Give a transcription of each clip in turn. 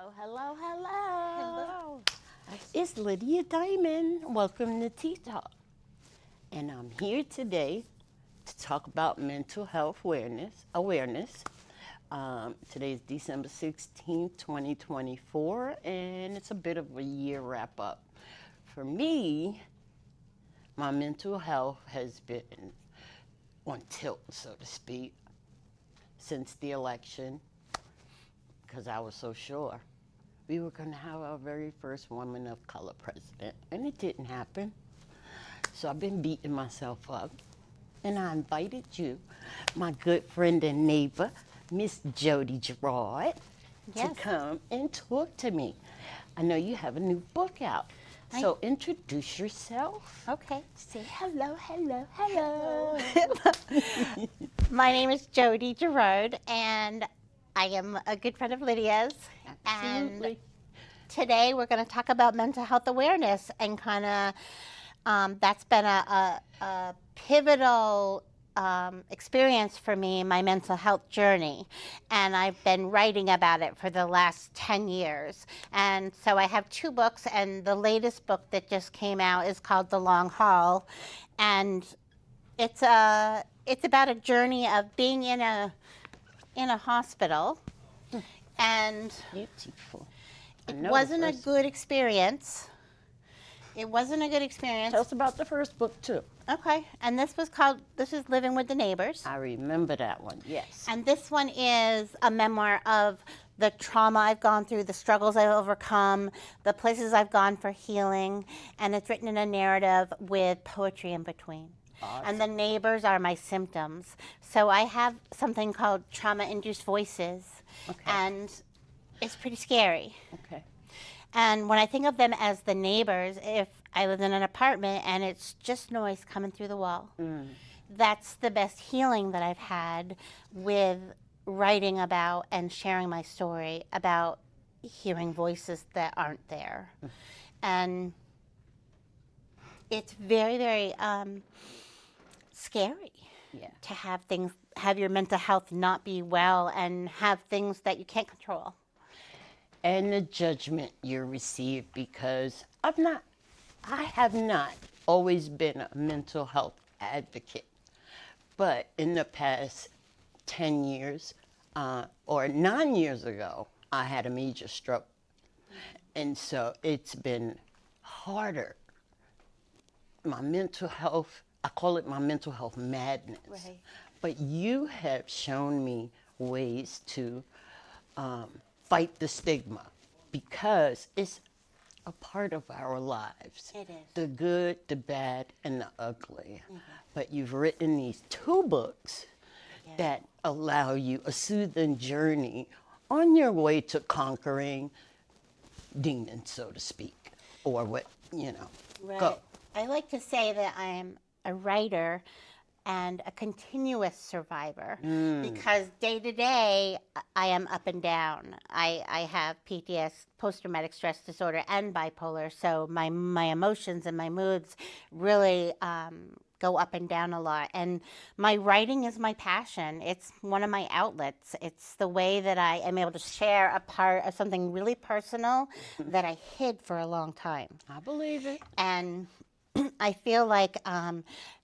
Hello, hello. Hello. It's Lydia Diamond. Welcome to Tea Talk. And I'm here today to talk about mental health awareness. Today is December 16th, 2024, and it's a bit of a year wrap up. For me, my mental health has been on tilt, so to speak, since the election, because I was so sure we were going to have our very first woman of color president, and it didn't happen. So I've been beating myself up, and I invited you, my good friend and neighbor, Miss Jodi Girouard, to come and talk to me. I know you have a new book out, so introduce yourself. Okay. Say hello, hello, hello. My name is Jodi Girouard, and I am a good friend of Lydia's. Absolutely. And today we're going to talk about mental health awareness and kind of that's been a pivotal experience for me in my mental health journey. And I've been writing about it for the last 10 years. And so I have two books, and the latest book that just came out is called The Long Haul. And it's about a journey of being in a hospital. And Beautiful. it wasn't a good experience. It wasn't a good experience. Tell us about the first book, too. Okay, and this is Living with the Neighbors. I remember that one, yes. And this one is a memoir of the trauma I've gone through, the struggles I've overcome, the places I've gone for healing, and it's written in a narrative with poetry in between. Awesome. And the neighbors are my symptoms. So I have something called trauma-induced voices, and it's pretty scary. Okay. And when I think of them as the neighbors, if I live in an apartment and it's just noise coming through the wall, that's the best healing that I've had with writing about and sharing my story about hearing voices that aren't there. And it's very, very scary to have your mental health not be well and have things that you can't control. And the judgment you receive, because I have not always been a mental health advocate, but in the past 10 years or 9 years ago, I had a major stroke. And so it's been harder. My mental health, I call it my mental health madness. Right. But you have shown me ways to fight the stigma, because it's a part of our lives. It is. The good, the bad, and the ugly. But you've written these two books that allow you a soothing journey on your way to conquering demons, so to speak, or what, Right. Go. I like to say that I am a writer and a continuous survivor, because day to day I am up and down. I have PTS, post-traumatic stress disorder, and bipolar, so my emotions and my moods really go up and down a lot. And my writing is my passion. It's one of my outlets. It's the way that I am able to share a part of something really personal that I hid for a long time. I believe it. And I feel like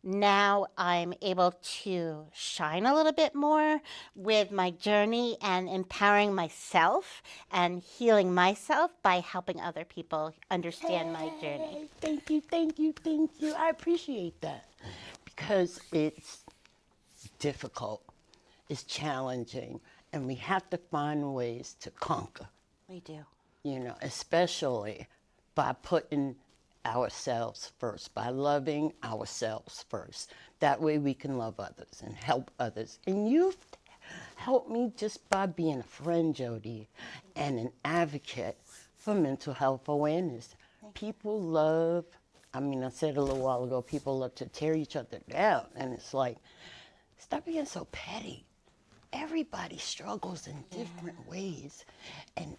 now I'm able to shine a little bit more with my journey and empowering myself and healing myself by helping other people understand my journey. Thank you, thank you, thank you. I appreciate that, because it's difficult, it's challenging, and we have to find ways to conquer. We do. Especially by putting ourselves first, by loving ourselves first. That way we can love others and help others. And you've helped me just by being a friend, Jodi, and an advocate for mental health awareness. People love, I said a little while ago, people love to tear each other down. And it's like, stop being so petty. Everybody struggles in different ways. And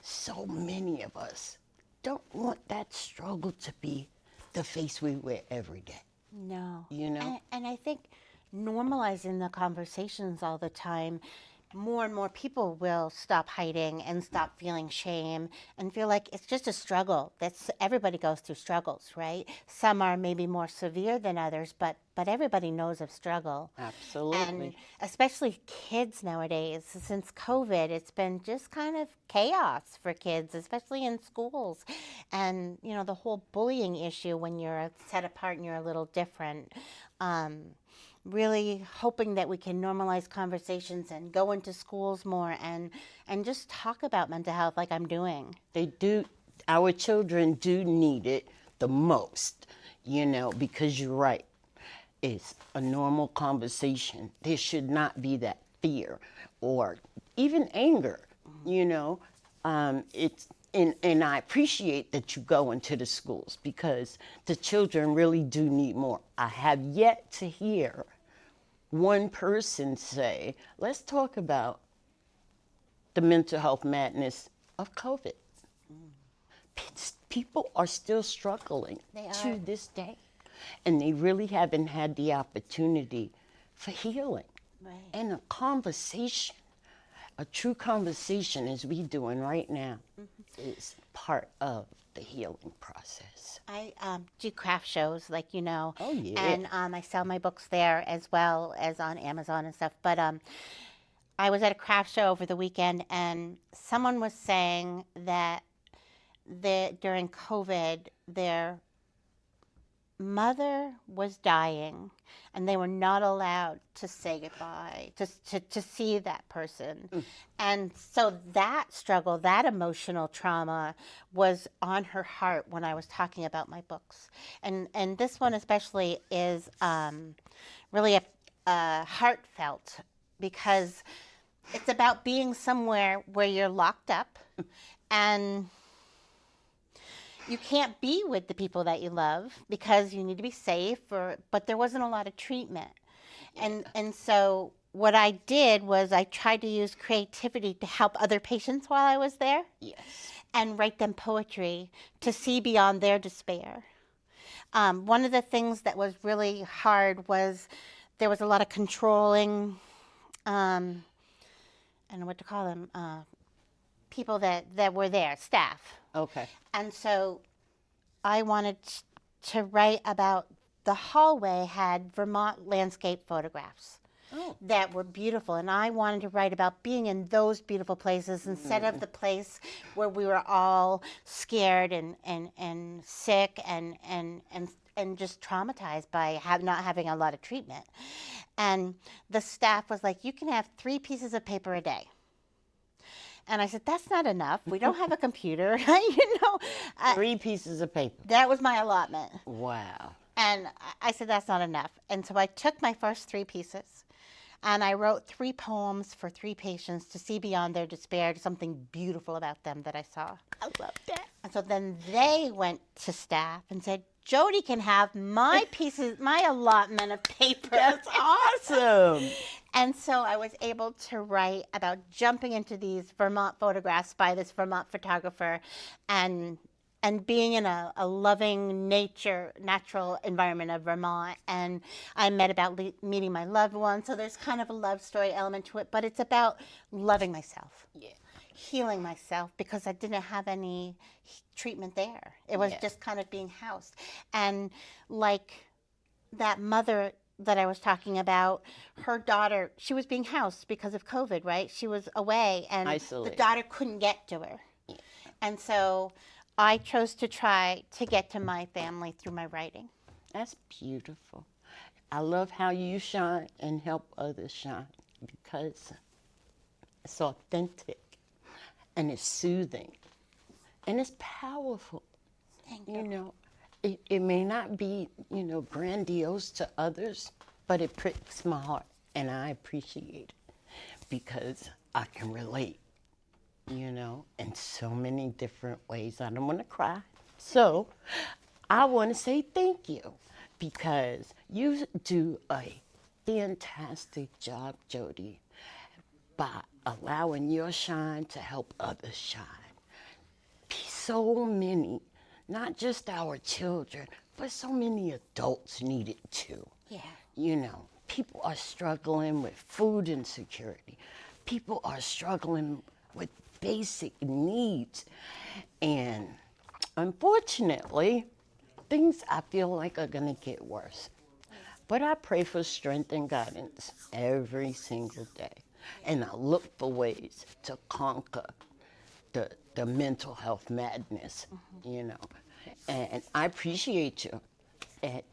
so many of us don't want that struggle to be the face we wear every day. No. You know? And I think normalizing the conversations all the time more and more people will stop hiding and stop feeling shame and feel like it's just a struggle. Everybody goes through struggles, right? Some are maybe more severe than others, but everybody knows of struggle. Absolutely. And especially kids nowadays, since COVID, it's been just kind of chaos for kids, especially in schools. And, you know, the whole bullying issue when you're set apart and you're a little different. Really hoping that we can normalize conversations and go into schools more and just talk about mental health like I'm doing. They do. Our children do need it the most, you know, because you're right. It's a normal conversation. There should not be that fear or even anger, you know. And I appreciate that you go into the schools because the children really do need more. I have yet to hear one person say, let's talk about the mental health madness of COVID. People are still struggling to this day. And they really haven't had the opportunity for healing. Right. And a conversation, a true conversation as we're doing right now, is part of the healing process. I do craft shows, like, you know. Oh, yeah. And I sell my books there as well as on Amazon and stuff. But I was at a craft show over the weekend, and someone was saying that during COVID, their mother was dying and they were not allowed to say goodbye, to see that person. And so that struggle, that emotional trauma was on her heart when I was talking about my books. And this one especially is really a heartfelt, because it's about being somewhere where you're locked up and you can't be with the people that you love because you need to be safe, but there wasn't a lot of treatment. And so what I did was I tried to use creativity to help other patients while I was there. Yes. And write them poetry to see beyond their despair. One of the things that was really hard was there was a lot of controlling, I don't know what to call them, people that were there, staff. Okay. And so I wanted to write about the hallway had Vermont landscape photographs that were beautiful. And I wanted to write about being in those beautiful places instead of the place where we were all scared and sick and just traumatized by not having a lot of treatment. And the staff was like, you can have 3 pieces of paper a day. And I said, that's not enough. We don't have a computer, you know. 3 pieces of paper. That was my allotment. Wow. And I said, that's not enough. And so I took my first 3 pieces and I wrote 3 poems for 3 patients to see beyond their despair, to something beautiful about them that I saw. I love that. And so then they went to staff and said, Jodi can have my pieces, my allotment of paper. That's awesome. And so I was able to write about jumping into these Vermont photographs by this Vermont photographer and being in a loving natural environment of Vermont. And I met about meeting my loved ones. So there's kind of a love story element to it, but it's about loving myself. Yeah. Healing myself, because I didn't have any treatment there. It was just kind of being housed. And like that mother that I was talking about, her daughter, she was being housed because of COVID, right? She was away and Isolated. The daughter couldn't get to her. Yeah. And so I chose to try to get to my family through my writing. That's beautiful. I love how you shine and help others shine, because it's authentic and it's soothing and it's powerful. Thank you. You know, it may not be, you know, grandiose to others, but it pricks my heart, and I appreciate it because I can relate, you know, in so many different ways. I don't want to cry. So I want to say thank you, because you do a fantastic job, Jodi, by allowing your shine to help others shine. So many, not just our children, but so many adults need it too. Yeah. You know, people are struggling with food insecurity. people are struggling with basic needs. And unfortunately, things I feel like are going to get worse. But I pray for strength and guidance every single day. And I look for ways to conquer the mental health madness, you know. And I appreciate you.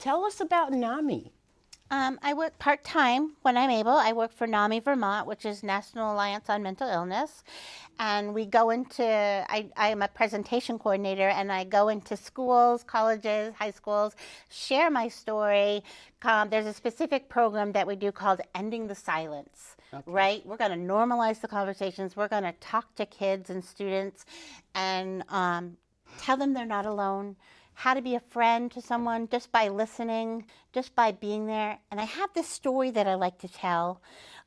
Tell us about NAMI. I work part-time when I'm able. I work for NAMI Vermont, which is National Alliance on Mental Illness. And we go into, I am a presentation coordinator, and I go into schools, colleges, high schools, share my story. There's a specific program that we do called Ending the Silence, right? We're going to normalize the conversations. We're going to talk to kids and students and tell them they're not alone. How to be a friend to someone just by listening, just by being there. And I have this story that I like to tell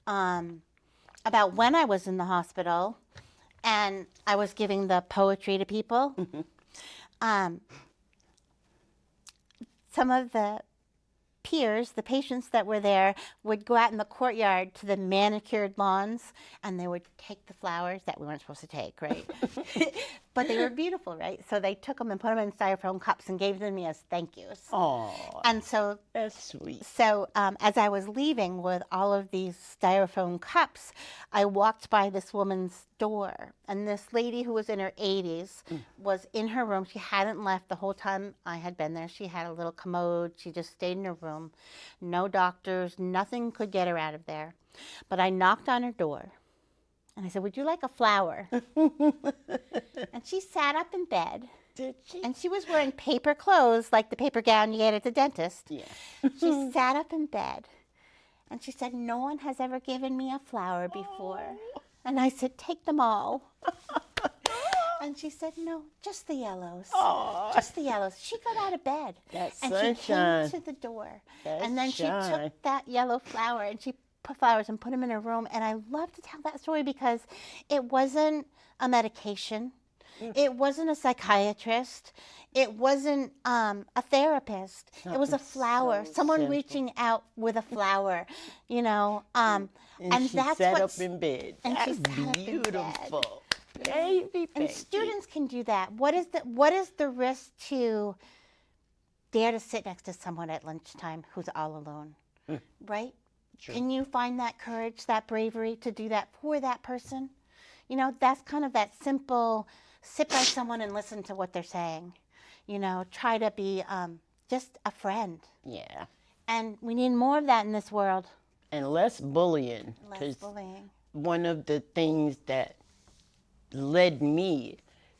about when I was in the hospital and I was giving the poetry to people. Some of the peers, the patients that were there, would go out in the courtyard to the manicured lawns, and they would take the flowers that we weren't supposed to take, right? But they were beautiful, right? So they took them and put them in styrofoam cups and gave them to me as thank yous. Oh, and so that's sweet. So as I was leaving with all of these styrofoam cups, I walked by this woman's door, and this lady who was in her 80s was in her room. She hadn't left the whole time I had been there. She had a little commode. She just stayed in her room. No doctors, nothing could get her out of there. But I knocked on her door, and I said, "Would you like a flower?" And she sat up in bed. Did she? And she was wearing paper clothes, like the paper gown you get at the dentist. Yeah. She sat up in bed, and she said, "No one has ever given me a flower before." Oh. And I said, "Take them all." And she said, "No, just the yellows. Oh. Just the yellows." She got out of bed. That's and sunshine. she came to the door. That's and then shine. she took that yellow flower and she put flowers and put them in her room. And I love to tell that story because it wasn't a medication. It wasn't a psychiatrist. It wasn't a therapist. It was a flower. So Someone simple. reaching out with a flower, you know. And she that's sat what's, up in bed. and That's she sat up in bed. beautiful. Baby, And students can do that. What is the risk to dare to sit next to someone at lunchtime who's all alone, right? True. Can you find that courage, that bravery to do that for that person? You know, that's kind of that simple, sit by someone and listen to what they're saying. You know, try to be just a friend. Yeah. And we need more of that in this world. And less bullying. Less 'Cause bullying. one of the things that led me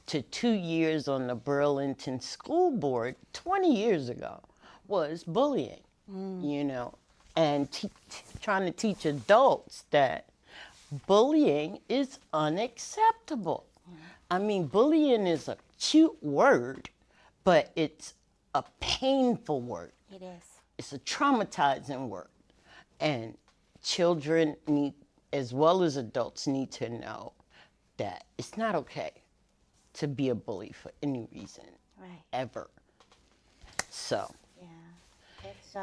to 2 years on the Burlington School Board 20 years ago was bullying, you know, and trying to teach adults that bullying is unacceptable. I mean, bullying is a cute word, but it's a painful word. It is. It's a traumatizing word. And children need, as well as adults, need to know that it's not okay to be a bully for any reason, Right. ever. So, Yeah. It's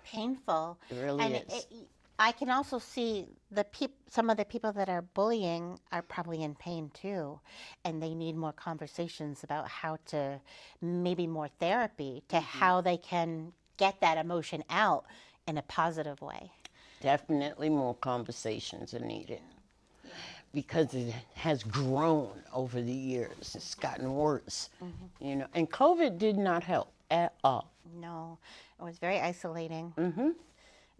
painful. It really and is. I can also see some of the people that are bullying are probably in pain too, and they need more conversations about how to, maybe more therapy to how they can get that emotion out in a positive way. definitely more conversations are needed because it has grown over the years. It's gotten worse, you know, and COVID did not help at all. No, it was very isolating.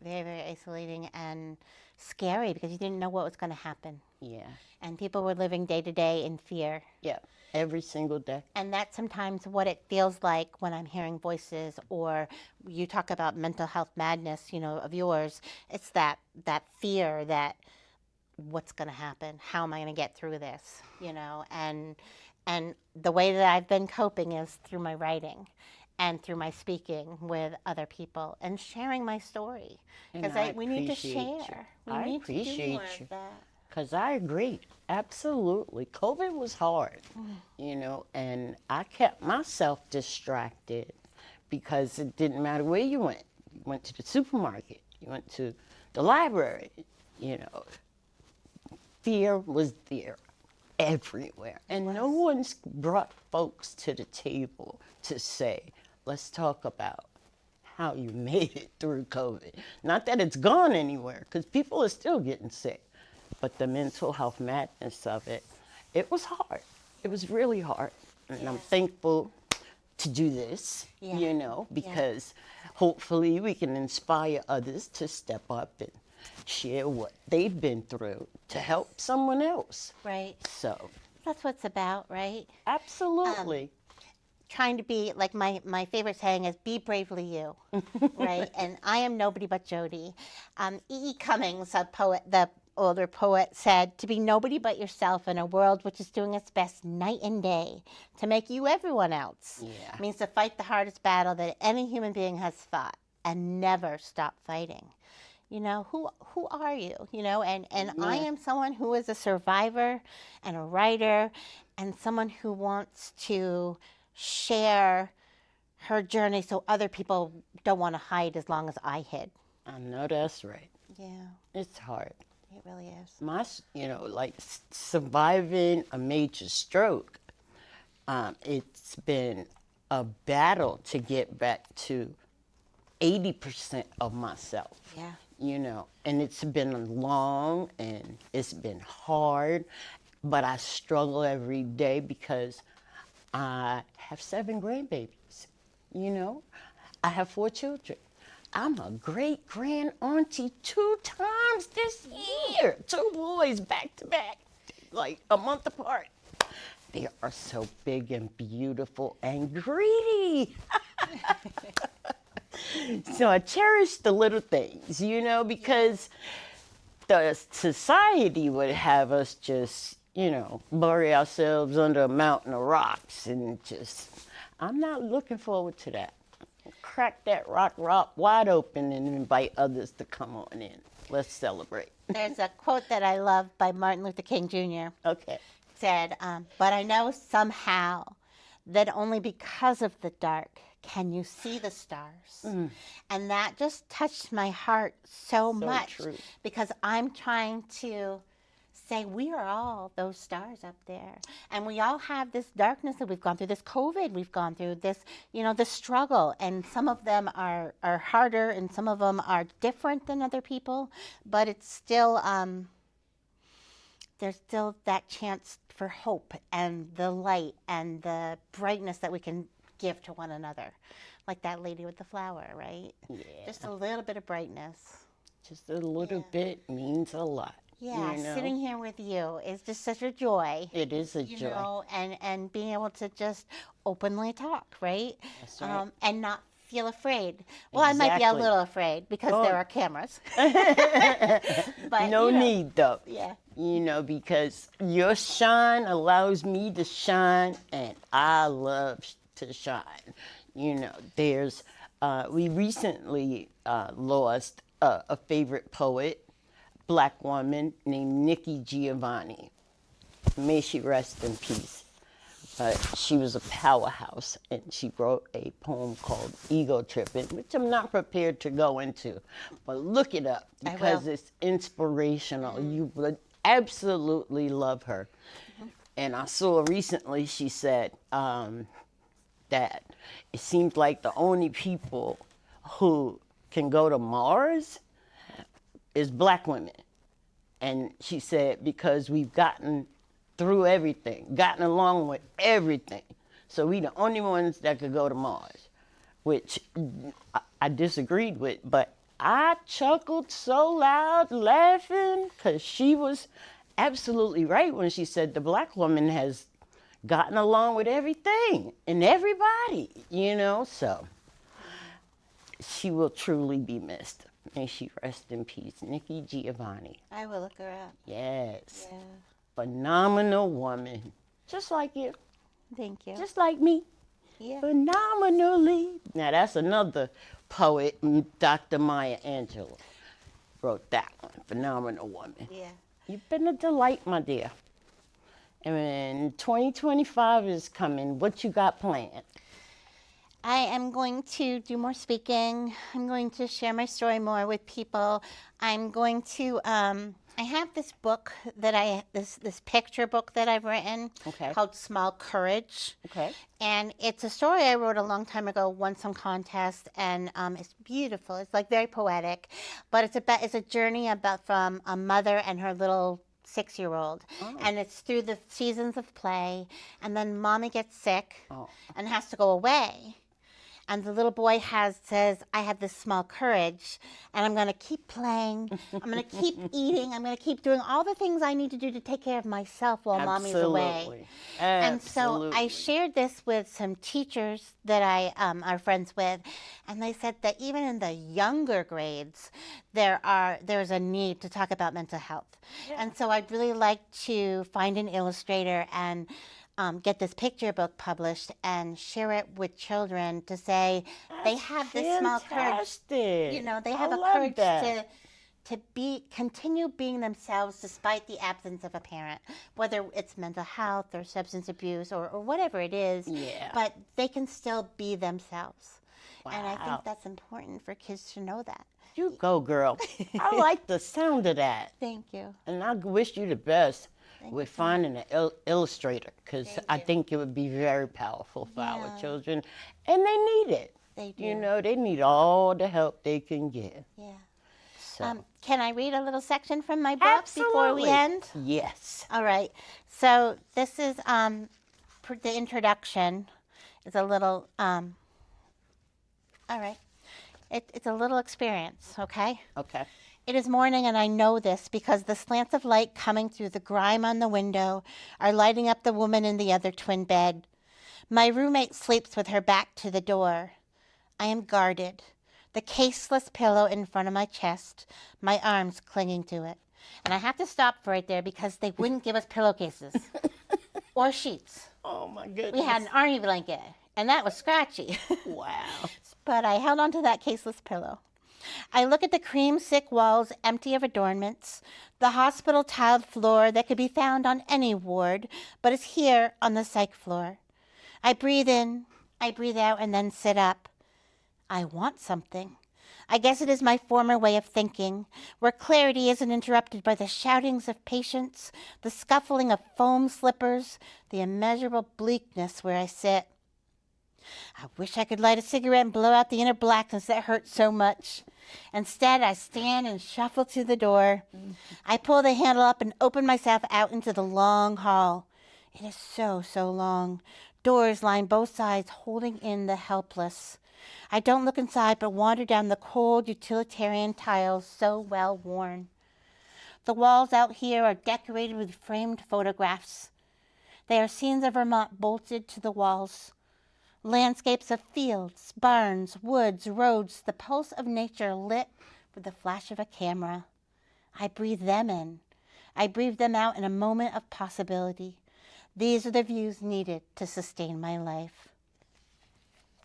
Very, very isolating and scary because you didn't know what was going to happen. Yeah, And people were living day to day in fear. yeah, every single day. And that's sometimes what it feels like when I'm hearing voices, or you talk about mental health madness, you know, of yours. It's that fear that what's going to happen? How am I going to get through this? You know, and the way that I've been coping is through my writing and through my speaking with other people and sharing my story. Because we need to share. We I need to do appreciate more you. of that. Because I agree, absolutely. COVID was hard, you know, and I kept myself distracted because it didn't matter where you went. You went to the supermarket, you went to the library, you know, fear was there everywhere. And no one's brought folks to the table to say, let's talk about how you made it through COVID. Not that it's gone anywhere, because people are still getting sick. But the mental health madness of it, it was hard. It was really hard. And I'm thankful to do this, you know, because hopefully we can inspire others to step up and share what they've been through to help someone else. Right. So That's what it's about, right? absolutely. Trying to be, like my favorite saying is, be bravely you, right? And I am nobody but Jodi. E. E. Cummings, a poet, the older poet, said, to be nobody but yourself in a world which is doing its best night and day to make you everyone else means to fight the hardest battle that any human being has fought and never stop fighting. You know, who are you? You know, and I am someone who is a survivor and a writer and someone who wants to share her journey so other people don't want to hide as long as I hid. I know that's right. Yeah, It's hard. it really is. My, you know, like surviving a major stroke, it's been a battle to get back to 80% of myself. Yeah. You know, and it's been long and it's been hard, but I struggle every day because I have 7 grandbabies, you know. I have 4 children. I'm a great-grand auntie 2 times this year. 2 boys back to back, like a month apart. They are so big and beautiful and greedy. So I cherish the little things, you know, because the society would have us just, you know, bury ourselves under a mountain of rocks and just, I'm not looking forward to that. Crack that rock wide open and invite others to come on in. Let's celebrate. There's a quote that I love by Martin Luther King Jr. Okay. Said, but I know somehow that only because of the dark can you see the stars. And that just touched my heart so much true. because I'm trying to say we are all those stars up there. And we all have this darkness that we've gone through, this COVID, we've gone through this, you know, the struggle. And some of them are harder and some of them are different than other people, but it's still, there's still that chance for hope and the light and the brightness that we can give to one another. Like that lady with the flower, right? Yeah. Just a little bit of brightness. Just a little bit means a lot. Yeah, you know? sitting here with you is just such a joy. It is a You joy. know, and being able to just openly talk, right? That's right. And not feel afraid. Well, I might be a Exactly. little afraid because there are cameras. But No you know, need though. Yeah. You know, because your shine allows me to shine and I love to shine. You know, there's, we recently lost a favorite poet, Black woman named Nikki Giovanni. May she rest in peace. She was a powerhouse, and she wrote a poem called Ego Tripping, which I'm not prepared to go into, but look it up because it's inspirational. You would absolutely love her. And I saw recently she said that it seems like the only people who can go to Mars is Black women. And she said, because we've gotten through everything, gotten along with everything. So we the only ones that could go to Mars, which I disagreed with, but I chuckled so loud laughing because she was absolutely right when she said the Black woman has gotten along with everything and everybody, you know, so she will truly be missed. May she rest in peace. Nikki Giovanni. I will look her up. Yes. Yeah. Phenomenal woman. Just like you. Thank you. Just like me. Yeah. Phenomenally. Now that's another poet, Dr. Maya Angelou. Wrote that one. Phenomenal woman. Yeah. You've been a delight, my dear. And 2025 is coming. What you got planned? I am going to do more speaking. I'm going to share my story more with people. I'm going to, I have this book that this picture book that I've written Okay. called Small Courage. Okay. And it's a story I wrote a long time ago, won some contest, and it's beautiful. It's like very poetic, but it's a journey about from a mother and her little 6-year-old, and it's through the seasons of play, and then mommy gets sick and has to go away. And the little boy says, I have this small courage, and I'm going to keep playing. I'm going to keep eating. I'm going to keep doing all the things I need to do to take care of myself while mommy's away. And so I shared this with some teachers that I are friends with, and they said that even in the younger grades, there's a need to talk about mental health. And so I'd really like to find an illustrator and get this picture book published and share it with children to say they have this small courage. You know, they have a courage to continue being themselves despite the absence of a parent, whether it's mental health or substance abuse or whatever it is. Yeah. But they can still be themselves. Wow. And I think that's important for kids to know that. You go, girl. I like the sound of that. Thank you. And I wish you the best with finding an illustrator, because I think it would be very powerful for our children, and they need it. They do. You know, they need all the help they can get. Yeah. So. Can I read a little section from my book before we end? Yes. All right. So this is the introduction. Is a little. All right. It's a little experience. Okay. Okay. It is morning, and I know this because the slants of light coming through the grime on the window are lighting up the woman in the other twin bed. My roommate sleeps with her back to the door. I am guarded, the caseless pillow in front of my chest, my arms clinging to it. And I have to stop right there because they wouldn't give us pillowcases or sheets. Oh, my goodness. We had an army blanket, and that was scratchy. Wow. But I held onto that caseless pillow. I look at the cream-sick walls empty of adornments, the hospital tiled floor that could be found on any ward, but is here on the psych floor. I breathe in, I breathe out, and then sit up. I want something. I guess it is my former way of thinking, where clarity isn't interrupted by the shoutings of patients, the scuffling of foam slippers, the immeasurable bleakness where I sit. I wish I could light a cigarette and blow out the inner blackness that hurts so much. Instead, I stand and shuffle to the door. I pull the handle up and open myself out into the long hall. It is so, so long. Doors line both sides, holding in the helpless. I don't look inside, but wander down the cold utilitarian tiles so well worn. The walls out here are decorated with framed photographs. They are scenes of Vermont bolted to the walls. Landscapes of fields, barns, woods, roads, the pulse of nature lit with the flash of a camera. I breathe them in. I breathe them out in a moment of possibility. These are the views needed to sustain my life.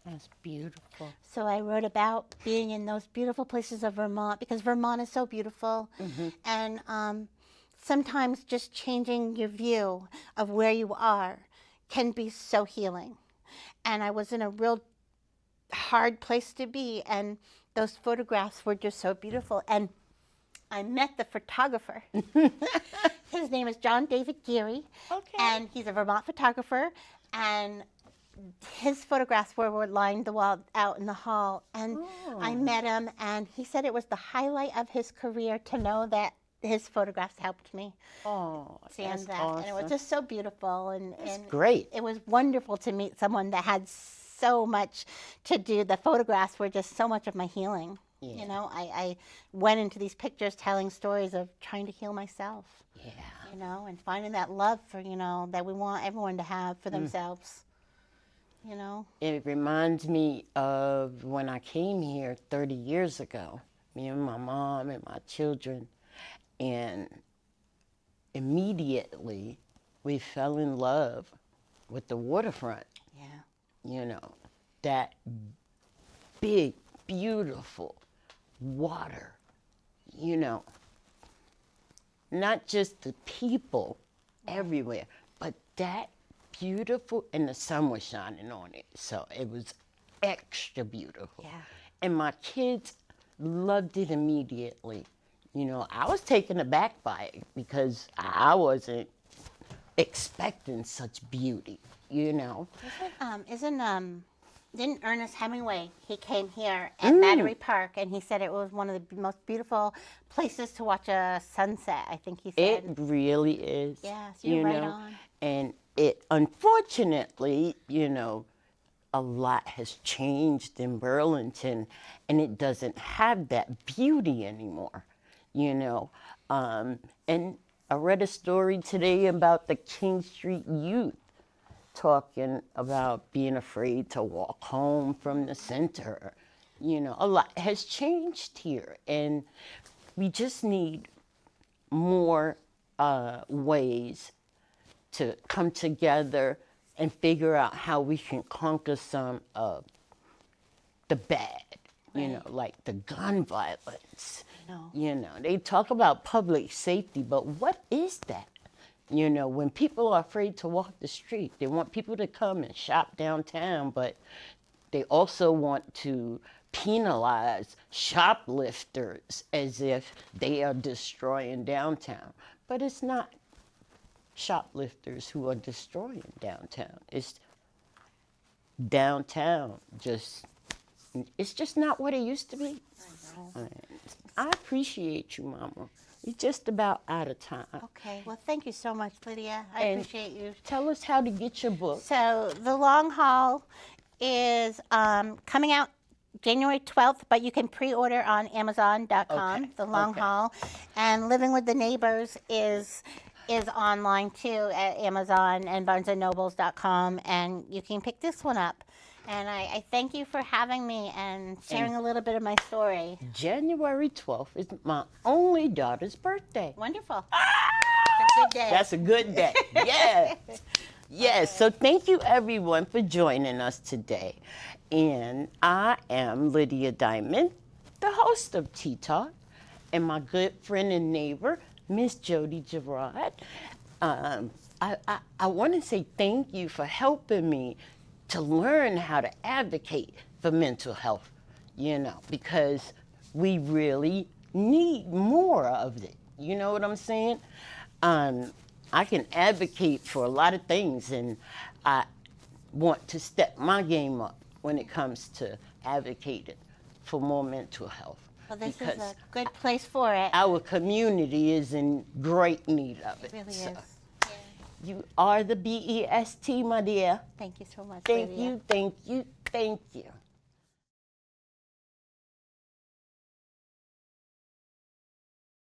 That's beautiful. So I wrote about being in those beautiful places of Vermont because Vermont is so beautiful. And sometimes just changing your view of where you are can be so healing. And I was in a real hard place to be, and those photographs were just so beautiful. And I met the photographer. His name is John David Geary, and he's a Vermont photographer. And his photographs were lined the wall out in the hall. And I met him, and he said it was the highlight of his career to know that his photographs helped me stand that. Awesome. And it was just so beautiful. And great. It was wonderful to meet someone that had so much to do. The photographs were just so much of my healing. Yeah. You know, I went into these pictures telling stories of trying to heal myself. Yeah. You know, and finding that love for, you know, that we want everyone to have for themselves. You know? It reminds me of when I came here 30 years ago, me and my mom and my children. And immediately we fell in love with the waterfront. Yeah. You know, that big, beautiful water, you know. Not just the people everywhere, but that beautiful, and the sun was shining on it. So it was extra beautiful. Yeah. And my kids loved it immediately. You know, I was taken aback by it because I wasn't expecting such beauty, you know. Didn't Ernest Hemingway, he came here at Battery Park, and he said it was one of the most beautiful places to watch a sunset, I think he said. It really is. Yes, you're right on. And it, unfortunately, you know, a lot has changed in Burlington, and it doesn't have that beauty anymore, you know. And I read a story today about the King Street youth talking about being afraid to walk home from the center. You know, a lot has changed here, and we just need more ways to come together and figure out how we can conquer some of the bad, you know, like the gun violence. No. You know, they talk about public safety, but what is that? You know, when people are afraid to walk the street, they want people to come and shop downtown, but they also want to penalize shoplifters as if they are destroying downtown. But it's not shoplifters who are destroying downtown. It's downtown it's just not what it used to be. I know. I appreciate you, Mama. We're just about out of time. Okay, well, thank you so much, Lydia. I And appreciate you. Tell us how to get your book. So The Long Haul is coming out January 12th, but you can pre-order on Amazon.com, Okay, The Long okay. Haul. And Living with the Neighbors is online too at Amazon and BarnesandNobles.com, and you can pick this one up. And I thank you for having me and sharing a little bit of my story. January 12th is my only daughter's birthday. Wonderful. It's a good day. That's a good day. Yes. Yes. So thank you, everyone, for joining us today. And I am Lydia Diamond, the host of Tea Talk, and my good friend and neighbor, Miss Jodi Girouard. I want to say thank you for helping me to learn how to advocate for mental health, you know, because we really need more of it. You know what I'm saying? I can advocate for a lot of things, and I want to step my game up when it comes to advocating for more mental health. Well, this is a good place for it. Our community is in great need of it. It really So, is. you are the BEST, my dear. Thank you so much, Thank Lydia. you, thank you, thank you.